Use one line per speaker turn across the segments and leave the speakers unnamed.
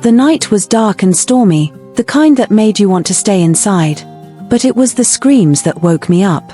The night was dark and stormy, the kind that made you want to stay inside. But it was the screams that woke me up.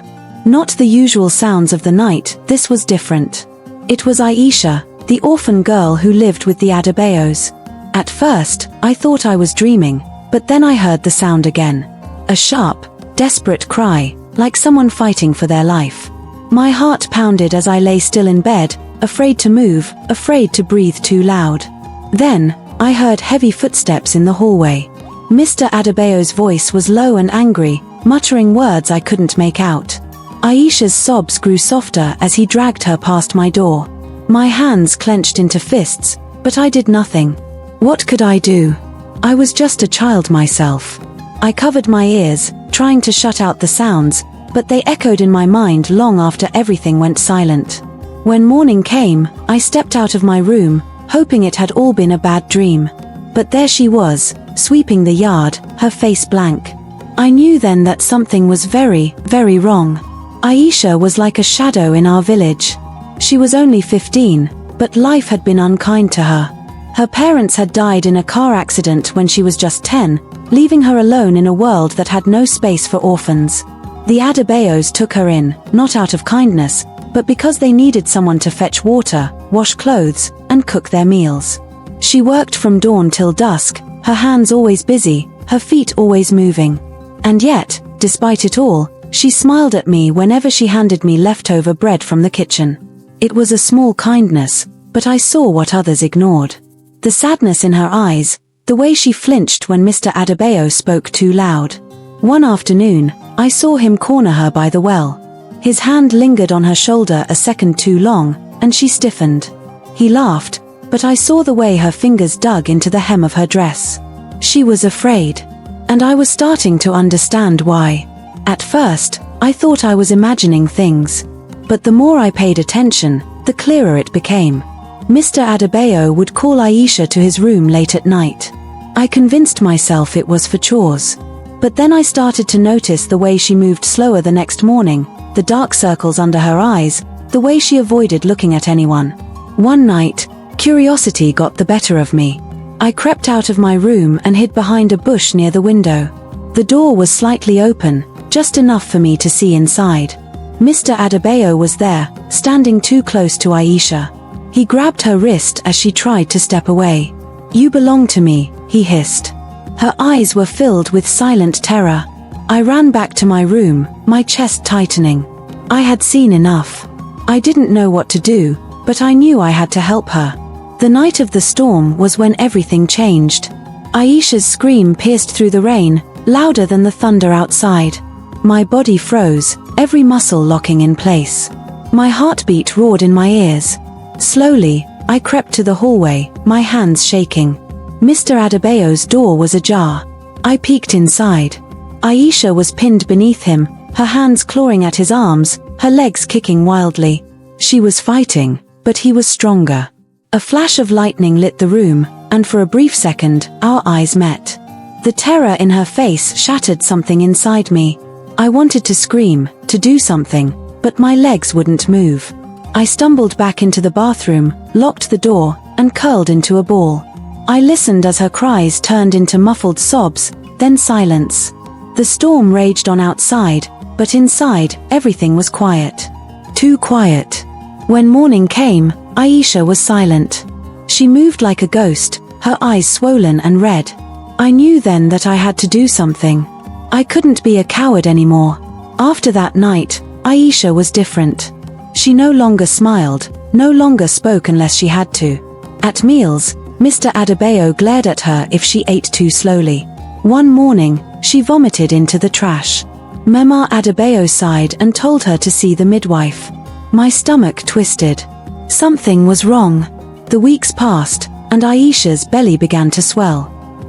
Not the usual sounds of the night, this was different. It was Aisha, the orphan girl who lived with the Adebayos. At first, I thought I was dreaming, but then I heard the sound again. A sharp, desperate cry, like someone fighting for their life. My heart pounded as I lay still in bed, afraid to move, afraid to breathe too loud. Then, I heard heavy footsteps in the hallway. Mr. Adebayo's voice was low and angry, muttering words I couldn't make out. Aisha's sobs grew softer as he dragged her past my door. My hands clenched into fists, but I did nothing. What could I do? I was just a child myself. I covered my ears, trying to shut out the sounds, but they echoed in my mind long after everything went silent. When morning came, I stepped out of my room, hoping it had all been a bad dream. But there she was, sweeping the yard, her face blank. I knew then that something was very, very wrong. Aisha was like a shadow in our village. She was only 15, but life had been unkind to her. Her parents had died in a car accident when she was just 10, leaving her alone in a world that had no space for orphans. The Adebayos took her in, not out of kindness, but because they needed someone to fetch water, wash clothes, and cook their meals. She worked from dawn till dusk, her hands always busy, her feet always moving. And yet, despite it all, she smiled at me whenever she handed me leftover bread from the kitchen. It was a small kindness, but I saw what others ignored. The sadness in her eyes, the way she flinched when Mr. Adebayo spoke too loud. One afternoon, I saw him corner her by the well. His hand lingered on her shoulder a second too long, and she stiffened. He laughed, but I saw the way her fingers dug into the hem of her dress. She was afraid. And I was starting to understand why. At first, I thought I was imagining things. But the more I paid attention, the clearer it became. Mr. Adebayo would call Aisha to his room late at night. I convinced myself it was for chores. But then I started to notice the way she moved slower the next morning, the dark circles under her eyes, the way she avoided looking at anyone. One night, curiosity got the better of me. I crept out of my room and hid behind a bush near the window. The door was slightly open, just enough for me to see inside. Mr. Adebayo was there, standing too close to Aisha. He grabbed her wrist as she tried to step away. "You belong to me," he hissed. Her eyes were filled with silent terror. I ran back to my room, my chest tightening. I had seen enough. I didn't know what to do, but I knew I had to help her. The night of the storm was when everything changed. Aisha's scream pierced through the rain, louder than the thunder outside. My body froze, every muscle locking in place. My heartbeat roared in my ears. Slowly, I crept to the hallway, my hands shaking. Mr. Adebayo's door was ajar. I peeked inside. Aisha was pinned beneath him, her hands clawing at his arms, her legs kicking wildly. She was fighting, but he was stronger. A flash of lightning lit the room, and for a brief second, our eyes met. The terror in her face shattered something inside me. I wanted to scream, to do something, but my legs wouldn't move. I stumbled back into the bathroom, locked the door, and curled into a ball. I listened as her cries turned into muffled sobs, then silence. The storm raged on outside, but inside, everything was quiet. Too quiet. When morning came, Aisha was silent. She moved like a ghost, her eyes swollen and red. I knew then that I had to do something. I couldn't be a coward anymore. After that night, Aisha was different. She no longer smiled, no longer spoke unless she had to. At meals, Mr. Adebayo glared at her if she ate too slowly. One morning, she vomited into the trash. Mema Adebayo sighed and told her to see the midwife. My stomach twisted. Something was wrong. The weeks passed, and Aisha's belly began to swell.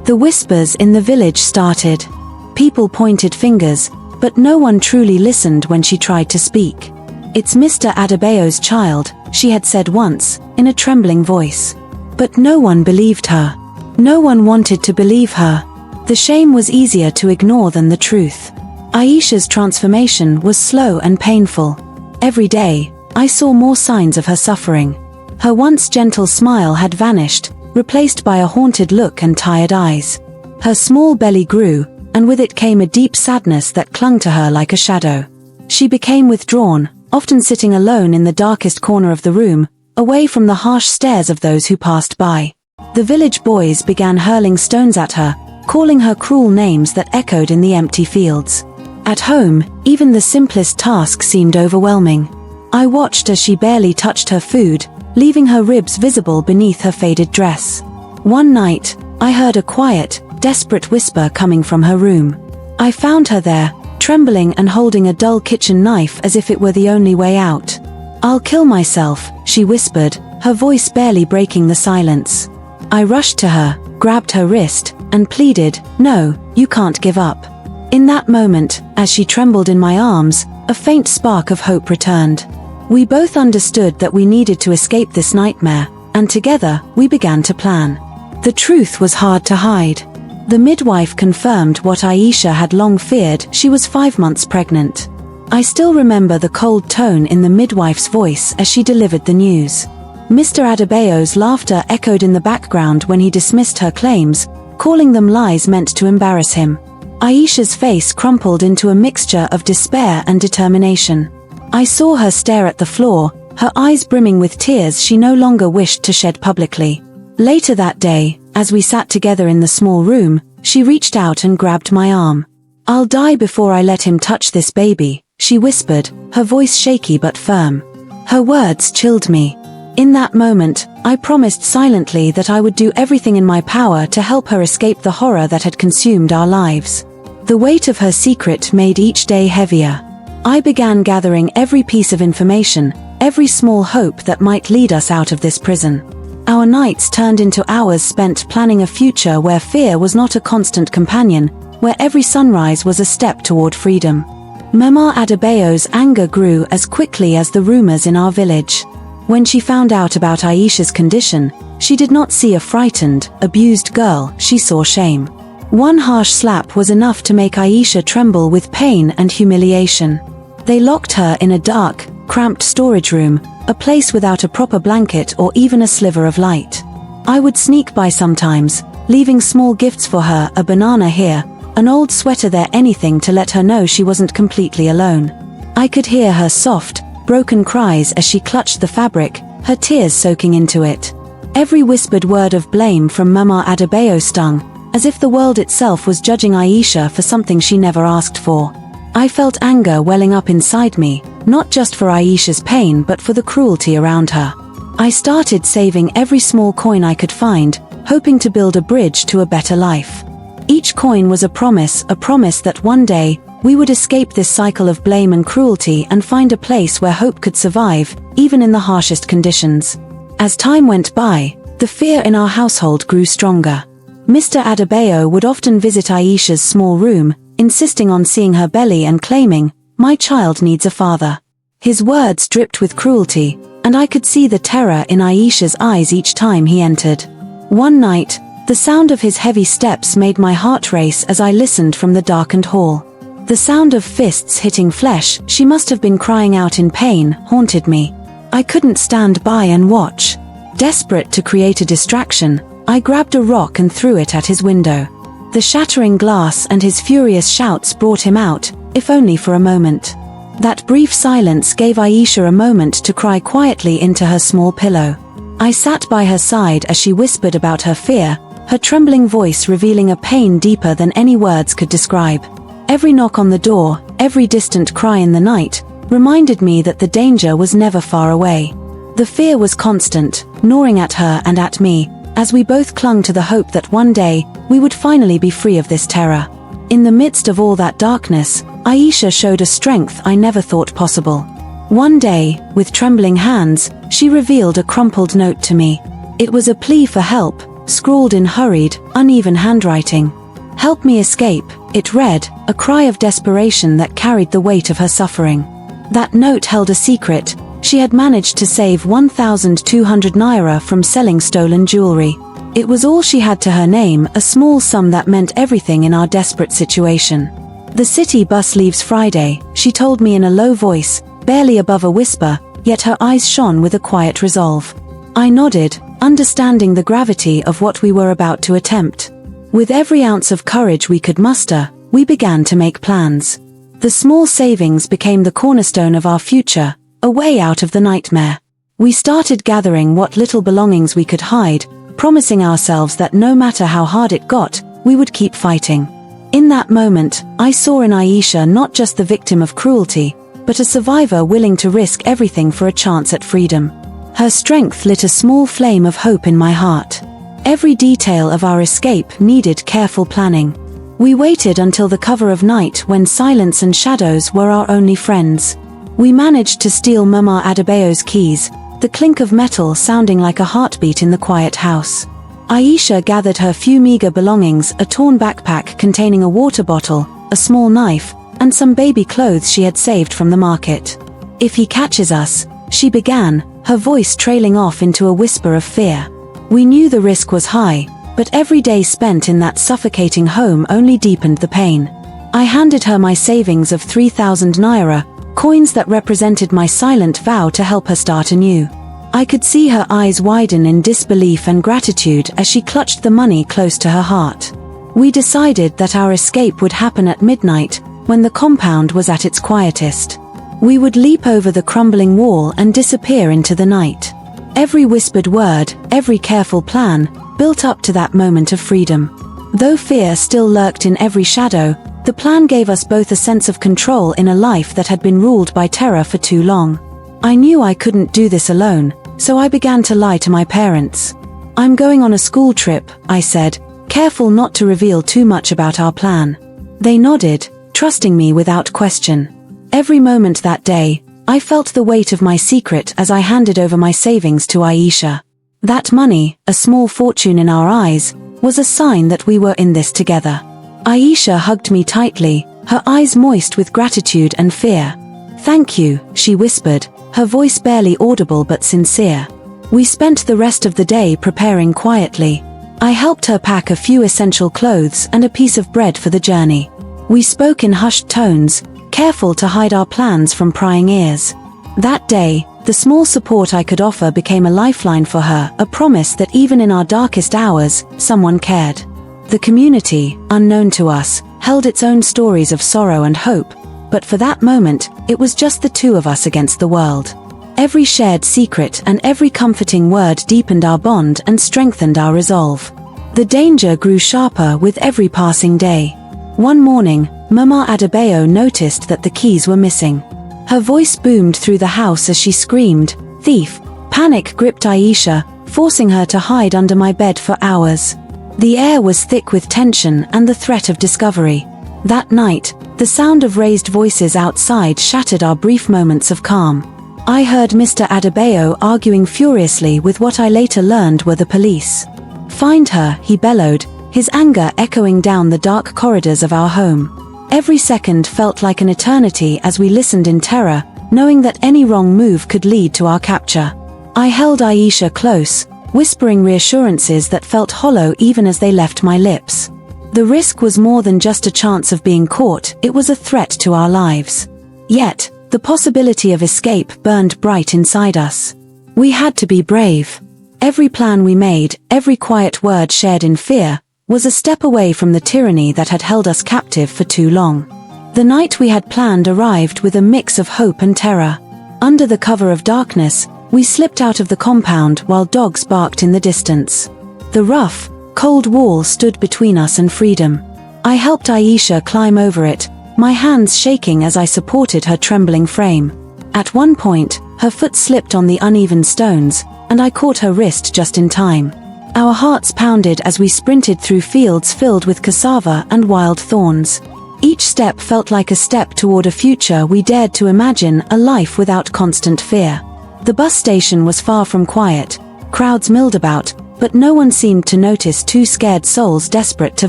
The whispers in the village started. People pointed fingers, but no one truly listened when she tried to speak. "It's Mr. Adebayo's child," she had said once, in a trembling voice. But no one believed her. No one wanted to believe her. The shame was easier to ignore than the truth. Aisha's transformation was slow and painful. Every day, I saw more signs of her suffering. Her once gentle smile had vanished, replaced by a haunted look and tired eyes. Her small belly grew, and with it came a deep sadness that clung to her like a shadow. She became withdrawn, often sitting alone in the darkest corner of the room, away from the harsh stares of those who passed by. The village boys began hurling stones at her, calling her cruel names that echoed in the empty fields. At home, even the simplest task seemed overwhelming. I watched as she barely touched her food, leaving her ribs visible beneath her faded dress. One night, I heard a quiet, desperate whisper coming from her room. I found her there, trembling and holding a dull kitchen knife as if it were the only way out. "I'll kill myself," she whispered, her voice barely breaking the silence. I rushed to her, grabbed her wrist, and pleaded, "No, you can't give up." In that moment, as she trembled in my arms, a faint spark of hope returned. We both understood that we needed to escape this nightmare, and together, we began to plan. The truth was hard to hide. The midwife confirmed what Aisha had long feared: she was 5 months pregnant. I still remember the cold tone in the midwife's voice as she delivered the news. Mr. Adebayo's laughter echoed in the background when he dismissed her claims, calling them lies meant to embarrass him. Aisha's face crumpled into a mixture of despair and determination. I saw her stare at the floor, her eyes brimming with tears she no longer wished to shed publicly. Later that day, as we sat together in the small room, she reached out and grabbed my arm. "I'll die before I let him touch this baby," she whispered, her voice shaky but firm. Her words chilled me. In that moment, I promised silently that I would do everything in my power to help her escape the horror that had consumed our lives. The weight of her secret made each day heavier. I began gathering every piece of information, every small hope that might lead us out of this prison. Our nights turned into hours spent planning a future where fear was not a constant companion, where every sunrise was a step toward freedom. Mama Adebayo's anger grew as quickly as the rumors in our village. When she found out about Aisha's condition, she did not see a frightened, abused girl, she saw shame. One harsh slap was enough to make Aisha tremble with pain and humiliation. They locked her in a dark, cramped storage room, a place without a proper blanket or even a sliver of light. I would sneak by sometimes, leaving small gifts for her, a banana here, an old sweater there, anything to let her know she wasn't completely alone. I could hear her soft, broken cries as she clutched the fabric, her tears soaking into it. Every whispered word of blame from Mama Adebayo stung, as if the world itself was judging Aisha for something she never asked for. I felt anger welling up inside me, not just for Aisha's pain but for the cruelty around her. I started saving every small coin I could find, hoping to build a bridge to a better life. Each coin was a promise that one day, we would escape this cycle of blame and cruelty and find a place where hope could survive, even in the harshest conditions. As time went by, the fear in our household grew stronger. Mr. Adebayo would often visit Aisha's small room, insisting on seeing her belly and claiming, "My child needs a father." His words dripped with cruelty, and I could see the terror in Aisha's eyes each time he entered. One night, the sound of his heavy steps made my heart race as I listened from the darkened hall. The sound of fists hitting flesh, she must have been crying out in pain, haunted me. I couldn't stand by and watch. Desperate to create a distraction, I grabbed a rock and threw it at his window. The shattering glass and his furious shouts brought him out, if only for a moment. That brief silence gave Aisha a moment to cry quietly into her small pillow. I sat by her side as she whispered about her fear, her trembling voice revealing a pain deeper than any words could describe. Every knock on the door, every distant cry in the night, reminded me that the danger was never far away. The fear was constant, gnawing at her and at me, as we both clung to the hope that one day, we would finally be free of this terror. In the midst of all that darkness, Aisha showed a strength I never thought possible. One day, with trembling hands, she revealed a crumpled note to me. It was a plea for help, scrawled in hurried, uneven handwriting. "Help me escape," it read, a cry of desperation that carried the weight of her suffering. That note held a secret. She had managed to save 1,200 naira from selling stolen jewelry. It was all she had to her name, a small sum that meant everything in our desperate situation. "The city bus leaves Friday," she told me in a low voice, barely above a whisper, yet her eyes shone with a quiet resolve. I nodded, understanding the gravity of what we were about to attempt. With every ounce of courage we could muster, we began to make plans. The small savings became the cornerstone of our future, a way out of the nightmare. We started gathering what little belongings we could hide, promising ourselves that no matter how hard it got, we would keep fighting. In that moment, I saw in Aisha not just the victim of cruelty, but a survivor willing to risk everything for a chance at freedom. Her strength lit a small flame of hope in my heart. Every detail of our escape needed careful planning. We waited until the cover of night when silence and shadows were our only friends. We managed to steal Mama Adebayo's keys, the clink of metal sounding like a heartbeat in the quiet house. Aisha gathered her few meager belongings, a torn backpack containing a water bottle, a small knife, and some baby clothes she had saved from the market. "If he catches us," she began, her voice trailing off into a whisper of fear. We knew the risk was high, but every day spent in that suffocating home only deepened the pain. I handed her my savings of 3,000 naira, coins that represented my silent vow to help her start anew. I could see her eyes widen in disbelief and gratitude as she clutched the money close to her heart. We decided that our escape would happen at midnight, when the compound was at its quietest. We would leap over the crumbling wall and disappear into the night. Every whispered word, every careful plan, built up to that moment of freedom. Though fear still lurked in every shadow, the plan gave us both a sense of control in a life that had been ruled by terror for too long. I knew I couldn't do this alone, so I began to lie to my parents. "I'm going on a school trip," I said, careful not to reveal too much about our plan. They nodded, trusting me without question. Every moment that day, I felt the weight of my secret as I handed over my savings to Aisha. That money, a small fortune in our eyes, was a sign that we were in this together. Aisha hugged me tightly, her eyes moist with gratitude and fear. "Thank you," she whispered, her voice barely audible but sincere. We spent the rest of the day preparing quietly. I helped her pack a few essential clothes and a piece of bread for the journey. We spoke in hushed tones, careful to hide our plans from prying ears. That day, the small support I could offer became a lifeline for her, a promise that even in our darkest hours, someone cared. The community, unknown to us, held its own stories of sorrow and hope, but for that moment, it was just the two of us against the world. Every shared secret and every comforting word deepened our bond and strengthened our resolve. The danger grew sharper with every passing day. One morning, Mama Adebayo noticed that the keys were missing. Her voice boomed through the house as she screamed, "Thief!" Panic gripped Aisha, forcing her to hide under my bed for hours. The air was thick with tension and the threat of discovery. That night, the sound of raised voices outside shattered our brief moments of calm. I heard Mr. Adebayo arguing furiously with what I later learned were the police. "Find her," he bellowed, his anger echoing down the dark corridors of our home. Every second felt like an eternity as we listened in terror, knowing that any wrong move could lead to our capture. I held Aisha close, whispering reassurances that felt hollow even as they left my lips. The risk was more than just a chance of being caught, it was a threat to our lives. Yet, the possibility of escape burned bright inside us. We had to be brave. Every plan we made, every quiet word shared in fear, was a step away from the tyranny that had held us captive for too long. The night we had planned arrived with a mix of hope and terror. Under the cover of darkness, we slipped out of the compound while dogs barked in the distance. The rough, cold wall stood between us and freedom. I helped Aisha climb over it, my hands shaking as I supported her trembling frame. At one point, her foot slipped on the uneven stones, and I caught her wrist just in time. Our hearts pounded as we sprinted through fields filled with cassava and wild thorns. Each step felt like a step toward a future we dared to imagine, a life without constant fear. The bus station was far from quiet, crowds milled about, but no one seemed to notice two scared souls desperate to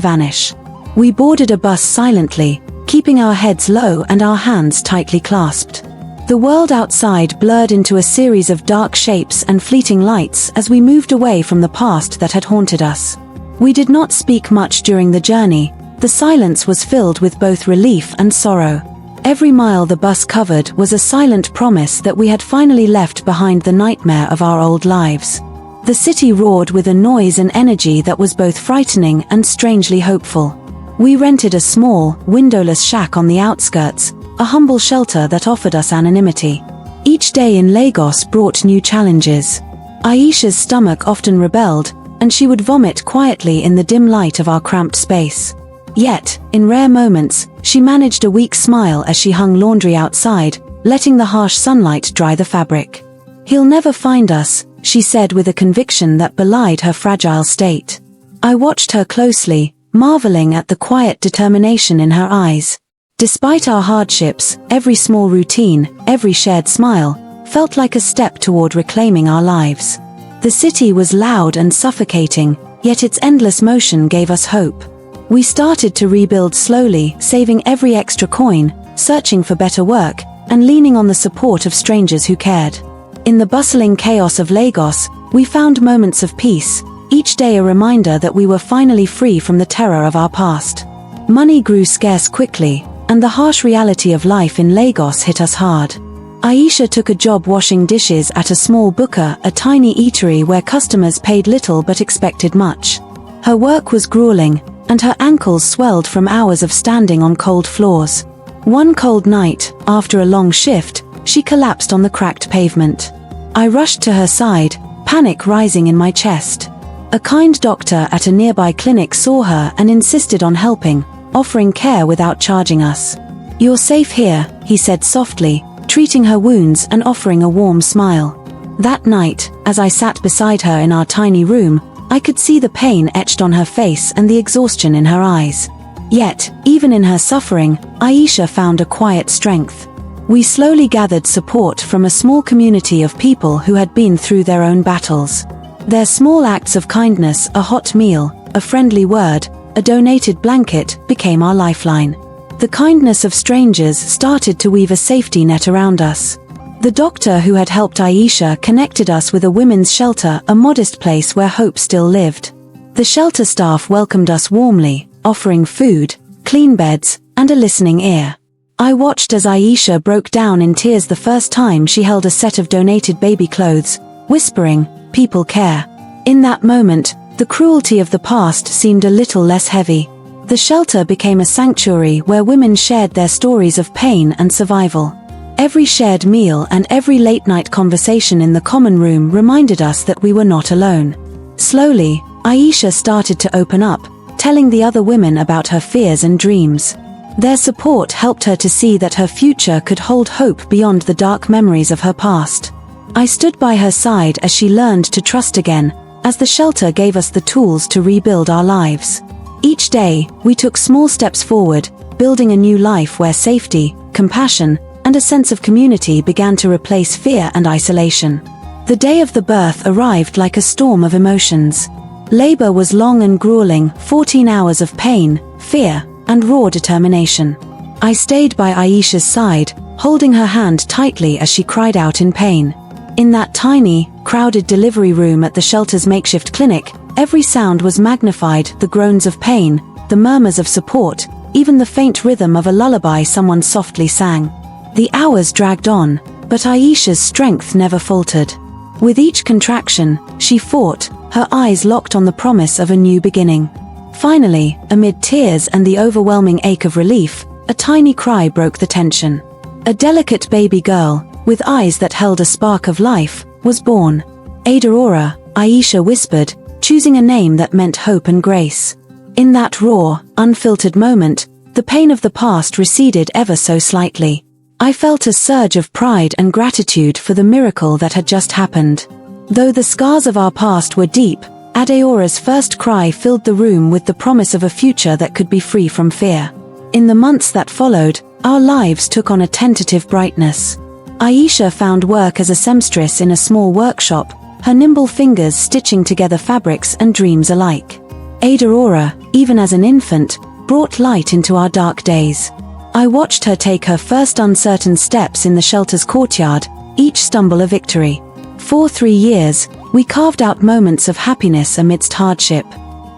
vanish. We boarded a bus silently, keeping our heads low and our hands tightly clasped. The world outside blurred into a series of dark shapes and fleeting lights as we moved away from the past that had haunted us. We did not speak much during the journey. The silence was filled with both relief and sorrow. Every mile the bus covered was a silent promise that we had finally left behind the nightmare of our old lives. The city roared with a noise and energy that was both frightening and strangely hopeful. We rented a small, windowless shack on the outskirts, a humble shelter that offered us anonymity. Each day in Lagos brought new challenges. Aisha's stomach often rebelled, and she would vomit quietly in the dim light of our cramped space. Yet, in rare moments, she managed a weak smile as she hung laundry outside, letting the harsh sunlight dry the fabric. "He'll never find us," she said with a conviction that belied her fragile state. I watched her closely, marveling at the quiet determination in her eyes. Despite our hardships, every small routine, every shared smile, felt like a step toward reclaiming our lives. The city was loud and suffocating, yet its endless motion gave us hope. We started to rebuild slowly, saving every extra coin, searching for better work, and leaning on the support of strangers who cared. In the bustling chaos of Lagos, we found moments of peace, each day a reminder that we were finally free from the terror of our past. Money grew scarce quickly, and the harsh reality of life in Lagos hit us hard. Aisha took a job washing dishes at a small buka, a tiny eatery where customers paid little but expected much. Her work was grueling, and her ankles swelled from hours of standing on cold floors. One cold night, after a long shift, she collapsed on the cracked pavement. I rushed to her side, panic rising in my chest. A kind doctor at a nearby clinic saw her and insisted on helping, offering care without charging us. "You're safe here," he said softly, treating her wounds and offering a warm smile. That night, as I sat beside her in our tiny room, I could see the pain etched on her face and the exhaustion in her eyes. Yet, even in her suffering, Aisha found a quiet strength. We slowly gathered support from a small community of people who had been through their own battles. Their small acts of kindness, a hot meal, a friendly word, a donated blanket, became our lifeline. The kindness of strangers started to weave a safety net around us. The doctor who had helped Aisha connected us with a women's shelter, a modest place where hope still lived. The shelter staff welcomed us warmly, offering food, clean beds, and a listening ear. I watched as Aisha broke down in tears the first time she held a set of donated baby clothes, whispering, "People care." In that moment, the cruelty of the past seemed a little less heavy. The shelter became a sanctuary where women shared their stories of pain and survival. Every shared meal and every late-night conversation in the common room reminded us that we were not alone. Slowly, Aisha started to open up, telling the other women about her fears and dreams. Their support helped her to see that her future could hold hope beyond the dark memories of her past. I stood by her side as she learned to trust again, as the shelter gave us the tools to rebuild our lives. Each day, we took small steps forward, building a new life where safety, compassion, and a sense of community began to replace fear and isolation. The day of the birth arrived like a storm of emotions. Labor was long and grueling, 14 hours of pain, fear, and raw determination. I stayed by Aisha's side, holding her hand tightly as she cried out in pain. In that tiny, crowded delivery room at the shelter's makeshift clinic, every sound was magnified, the groans of pain, the murmurs of support, even the faint rhythm of a lullaby someone softly sang. The hours dragged on, but Aisha's strength never faltered. With each contraction, she fought, her eyes locked on the promise of a new beginning. Finally, amid tears and the overwhelming ache of relief, a tiny cry broke the tension. A delicate baby girl, with eyes that held a spark of life, was born. Aurora, Aisha whispered, choosing a name that meant hope and grace. In that raw, unfiltered moment, the pain of the past receded ever so slightly. I felt a surge of pride and gratitude for the miracle that had just happened. Though the scars of our past were deep, Adeora's first cry filled the room with the promise of a future that could be free from fear. In the months that followed, our lives took on a tentative brightness. Aisha found work as a seamstress in a small workshop, her nimble fingers stitching together fabrics and dreams alike. Aurora, even as an infant, brought light into our dark days. I watched her take her first uncertain steps in the shelter's courtyard, each stumble a victory. For 3 years, we carved out moments of happiness amidst hardship.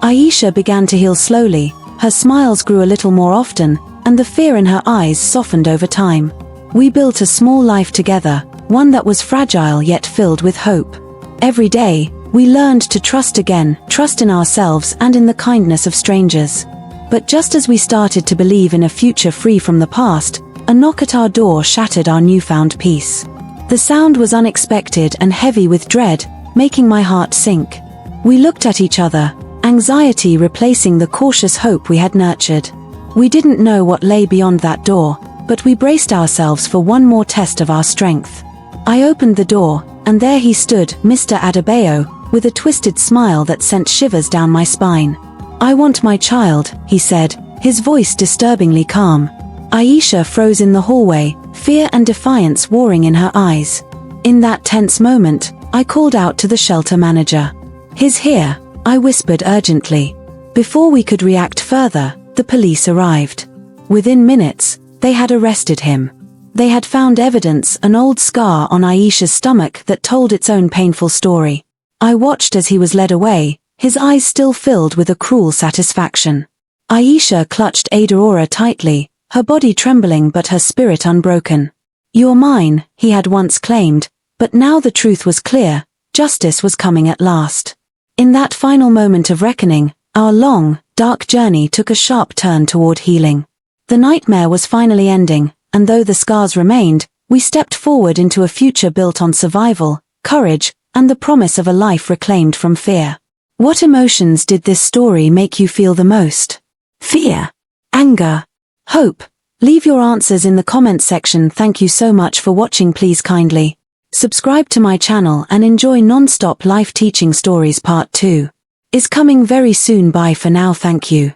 Aisha began to heal slowly, her smiles grew a little more often, and the fear in her eyes softened over time. We built a small life together, one that was fragile yet filled with hope. Every day, We learned to trust again, trust in ourselves and in the kindness of strangers. But just as we started to believe in a future free from the past, a knock at our door shattered our newfound peace. The sound was unexpected and heavy with dread, making my heart sink. We looked at each other, anxiety replacing the cautious hope we had nurtured. We didn't know what lay beyond that door, but we braced ourselves for one more test of our strength. I opened the door, and there he stood, Mr. Adebayo, with a twisted smile that sent shivers down my spine. "I want my child," he said, his voice disturbingly calm. Aisha froze in the hallway, fear and defiance warring in her eyes. In that tense moment, I called out to the shelter manager. "He's here," I whispered urgently. Before we could react further, the police arrived. Within minutes, they had arrested him. They had found evidence, an old scar on Aisha's stomach that told its own painful story. I watched as he was led away, his eyes still filled with a cruel satisfaction. Aisha clutched Adaora tightly, her body trembling but her spirit unbroken. "You're mine," he had once claimed, but now the truth was clear, justice was coming at last. In that final moment of reckoning, our long, dark journey took a sharp turn toward healing. The nightmare was finally ending, and though the scars remained, we stepped forward into a future built on survival, courage, and the promise of a life reclaimed from fear. What emotions did this story make you feel the most? Fear? Anger? Hope? Leave your answers in the comment section. Thank you so much for watching. Please kindly subscribe to my channel and enjoy non-stop life teaching stories. Part 2 is coming very soon. Bye for now. Thank you.